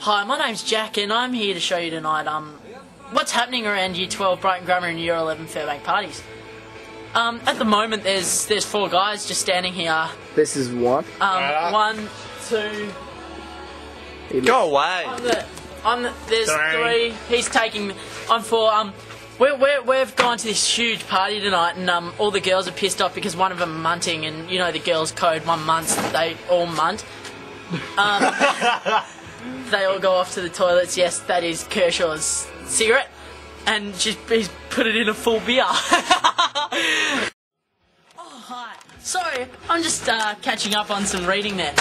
Hi, my name's Jack and I'm here to show you tonight what's happening around Year 12 Brighton Grammar and Year 11 Fairbank parties. At the moment there's 4 guys just standing here. This is one. 1, 2. Go away. There's 3. He's taking. I'm 4. We've gone to this huge party tonight, and all the girls are pissed off because one of them munting, and you know the girls' code. One munts, they all munt. They all go off to the toilets. Yes, that is Kershaw's cigarette, and he's put it in a full beer. Oh, hi. Sorry, I'm just catching up on some reading there.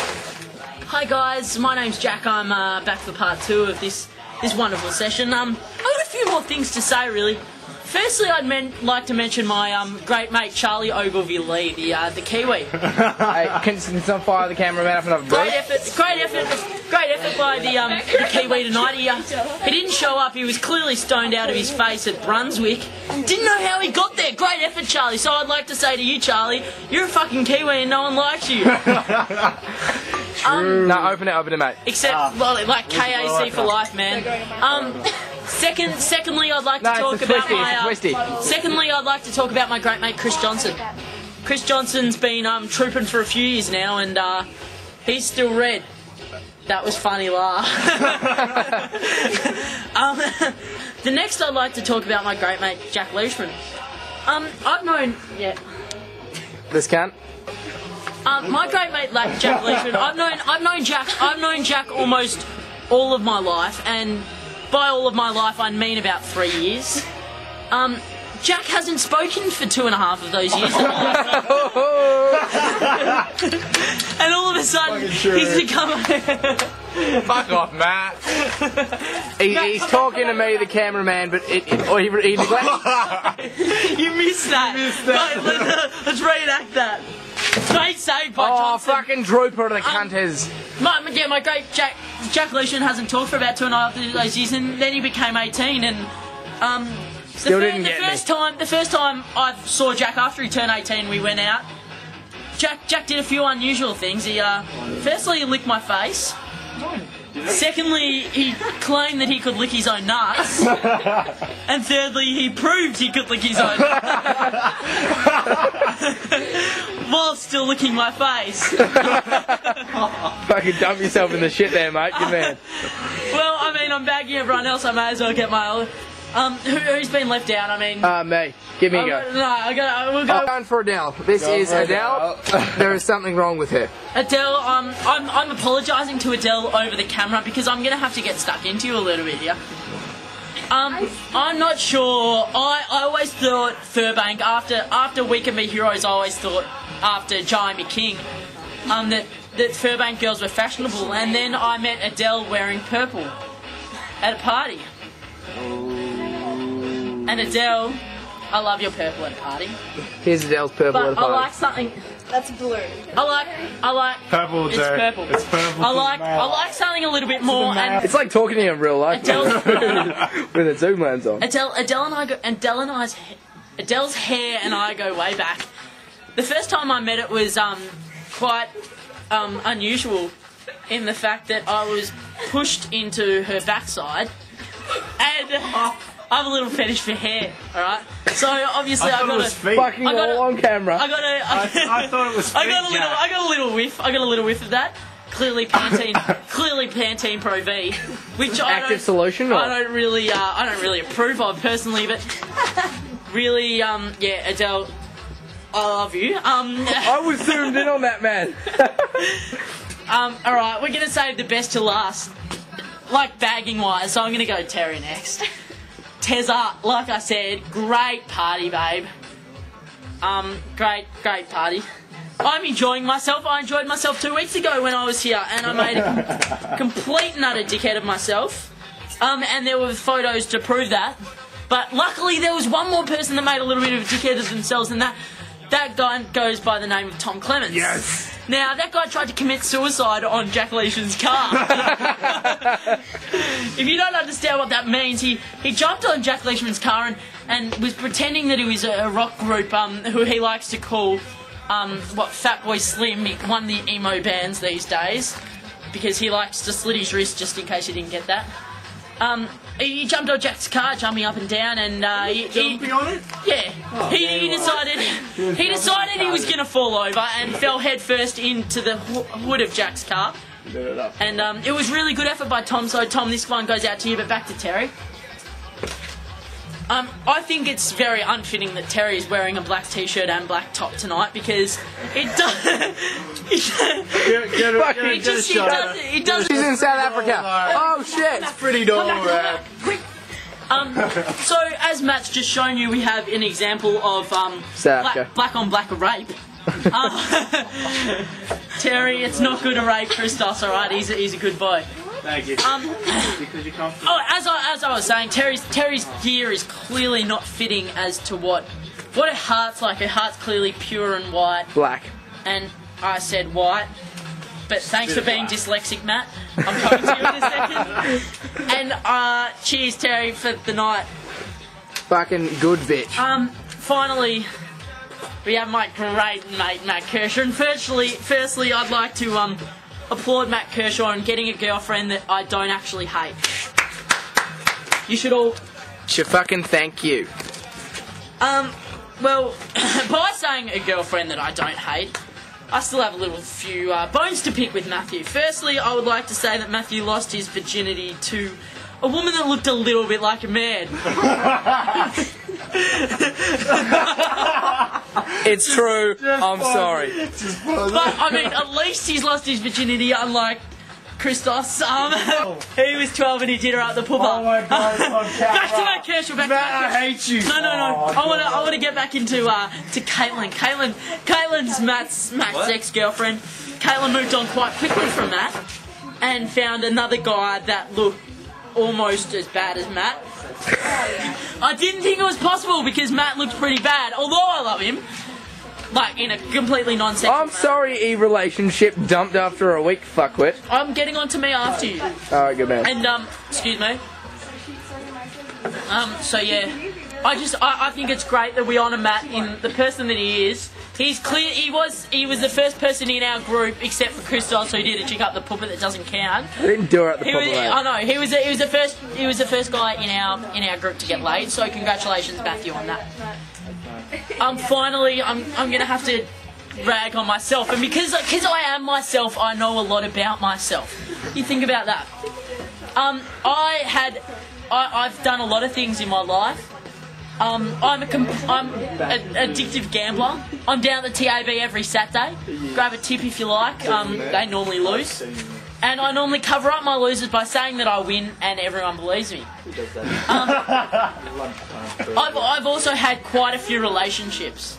Hi guys, my name's Jack. I'm back for part 2 of this wonderful session. I've got a few more things to say, really. Firstly, I'd like to mention my great mate Charlie Ogilvie-Lee, the Kiwi. Hey, can someone fire the cameraman up another Great effort by the Kiwi tonight. He didn't show up. He was clearly stoned out of his face at Brunswick. Didn't know how he got there. Great effort, Charlie. So I'd like to say to you, Charlie, you're a fucking Kiwi and no one likes you. No, open it, mate. Except, like KAC for life, man. Secondly, I'd like to talk about Secondly, I'd like to talk about my great mate Chris Johnson. Chris Johnson's been trooping for a few years now, and he's still red. That was funny, laugh. The next, I'd like to talk about my great mate Jack Leishman. I've known This cunt. my great mate Jack Leishman. I've known Jack almost all of my life, and by all of my life I mean about 3 years. Jack hasn't spoken for 2.5 of those years. And all of a sudden he's become Fuck off, Matt. He's talking to me, the cameraman, but he neglects. You missed that. Let's reenact that. Great save by Johnson. Oh, fucking drooper the cunt is. My great Jack Leishman hasn't talked for about 2.5 of those years, and then he became 18, and the first time I saw Jack after he turned 18, we went out. Jack did a few unusual things. He firstly he licked my face. Secondly, he claimed that he could lick his own nuts. And thirdly, he proved he could lick his own nuts. While still licking my face. Fucking dump yourself in the shit there, mate. Good man. Well, I mean, I'm bagging everyone else. I may as well get my... who's been left out? I mean... Me. Give me a go. No, we'll go... I'm going for Adele. This is Adele. There is something wrong with her. Adele, I'm apologising to Adele over the camera because I'm going to have to get stuck into you a little bit here. I'm not sure. I always thought Fairbank, after We Can Be Heroes, I always thought, after Jamie King, that Fairbank girls were fashionable, and then I met Adele wearing purple at a party. And Adele, I love your purple at a party. Here's Adele's purple at a party. I like something. That's blue. I like Purple, it's Joe. purple. It's purple. I like something a little bit more. And It's like talking to you in real life. Adele's with the zoom lens on. Adele's hair and I go way back. The first time I met it was quite unusual in the fact that I was pushed into her backside, and I have a little fetish for hair. All right, so obviously I got Fucking all on camera. I thought it was feet, I got a little whiff. I got a little whiff of that. Clearly Pantene Pro V, which Active solution. Or? I don't really approve of personally, but really, yeah, Adele, I love you. I was zoomed in on that, man. All right, we're gonna save the best to last, like bagging wise. So I'm gonna go Terry next. Tezza, like I said, great party, babe. Great party. I'm enjoying myself. I enjoyed myself 2 weeks ago when I was here, and I made a complete and utter dickhead of myself. And there were photos to prove that. But luckily, there was one more person that made a little bit of a dickhead of themselves, and that guy goes by the name of Tom Clements. Yes. Now, that guy tried to commit suicide on Jack Leishman's car. If you don't understand what that means, he jumped on Jack Leishman's car and was pretending that he was a rock group who he likes to call Fatboy Slim, one of the emo bands these days. because he likes to slit his wrist just in case you didn't get that. He jumped on Jack's car, jumping up and down, and Jumping on it? yeah, he decided he was gonna fall over and fell headfirst into the hood of Jack's car. And it was really good effort by Tom. So Tom, this one goes out to you, but back to Terry. I think it's very unfitting that Terry is wearing a black t-shirt and black top tonight because it does. It does. He's in South Africa. Oh shit! It's pretty normal, man. Quick. So as Matt's just shown you, we have an example of black on black rape. Terry, it's not good to rape Christos, alright? He's a good boy. Thank you. Because you can't. Oh, as I was saying, Terry's gear is clearly not fitting as to what her heart's like. Her heart's clearly pure and white. Black. And I said white. But thanks for being dyslexic, Matt. I'm coming to you in a second. And cheers, Terry, for the night. Fucking good bitch. Finally, we have my great mate, Matt Kershaw. And firstly, I'd like to applaud Matt Kershaw on getting a girlfriend that I don't actually hate. You should all... Should fucking thank you. Well, by saying a girlfriend that I don't hate, I still have a few bones to pick with Matthew. Firstly, I would like to say that Matthew lost his virginity to a woman that looked a little bit like a man. It's true. I'm sorry. But, I mean, at least he's lost his virginity, unlike Christos. He was 12 and he did her up the pooper. Oh my God, it's on camera. Back to Matt Kershaw. Matt, I hate you. No. I want to get back into to Caitlin. Caitlin's Matt's ex-girlfriend. Caitlin moved on quite quickly from Matt and found another guy that looked almost as bad as Matt. I didn't think it was possible because Matt looked pretty bad, although I love him. Like, in a completely non-sexual I'm sorry, relationship dumped after a week, fuckwit. I'm getting on to me after you. Alright, good man. And, excuse me. So yeah, I think it's great that we honour Matt in the person that he is. He's clear. He was the first person in our group, except for Christos, who did a chick up the pooper that doesn't count. I didn't do it at the pooper. I know he was the first guy in our group to get laid. So congratulations, Matthew, on that. Finally, I'm gonna have to rag on myself, and because I am myself, I know a lot about myself. You think about that. I've done a lot of things in my life. I'm an addictive gambler. I'm down at the TAB every Saturday. Grab a tip if you like. They normally lose. And I normally cover up my losers by saying that I win and everyone believes me. I've also had quite a few relationships.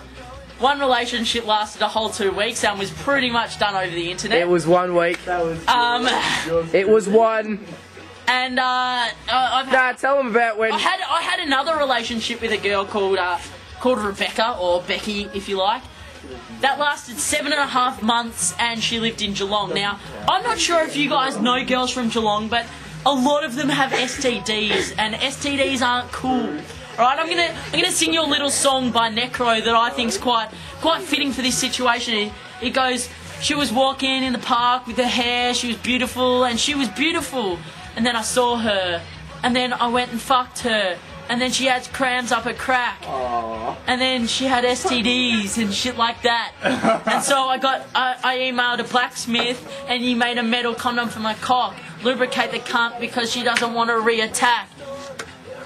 One relationship lasted a whole 2 weeks and was pretty much done over the internet. It was 1 week. It was one. And tell them about when... I had another relationship with a girl called Rebecca, or Becky if you like. That lasted 7.5 months and she lived in Geelong. Now, I'm not sure if you guys know girls from Geelong, but a lot of them have STDs and STDs aren't cool. Alright, I'm gonna sing you a little song by Necro that I think's quite fitting for this situation. It goes, she was walking in the park with her hair, she was beautiful, and she was beautiful. And then I saw her, and then I went and fucked her, and then she had crams up her crack. Aww. And then she had STDs and shit like that. And so I emailed a blacksmith, and he made a metal condom for my cock. Lubricate the cunt because she doesn't want to re-attack.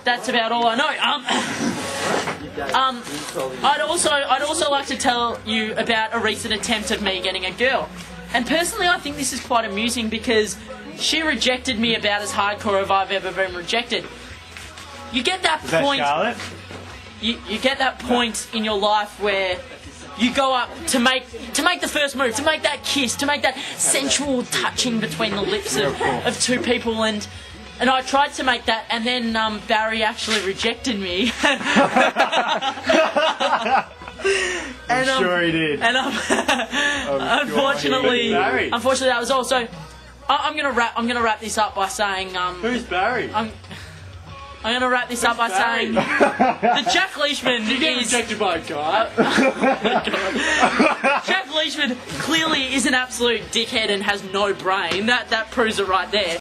That's about all I know. I'd also like to tell you about a recent attempt of me getting a girl. And personally, I think this is quite amusing because she rejected me about as hardcore as I've ever been rejected. You get that point. Charlotte? You get that point in your life where you go up to make the first move, to make that kiss, to make that sensual touching between the lips of two people, and I tried to make that, and then Barry actually rejected me. I'm sure he did. And unfortunately, that was all. So I'm gonna wrap this up by saying who's Barry? I'm I'm going to wrap this up by saying that Jack Leishman is... rejected by a guy. Jack Leishman clearly is an absolute dickhead and has no brain. That proves it right there.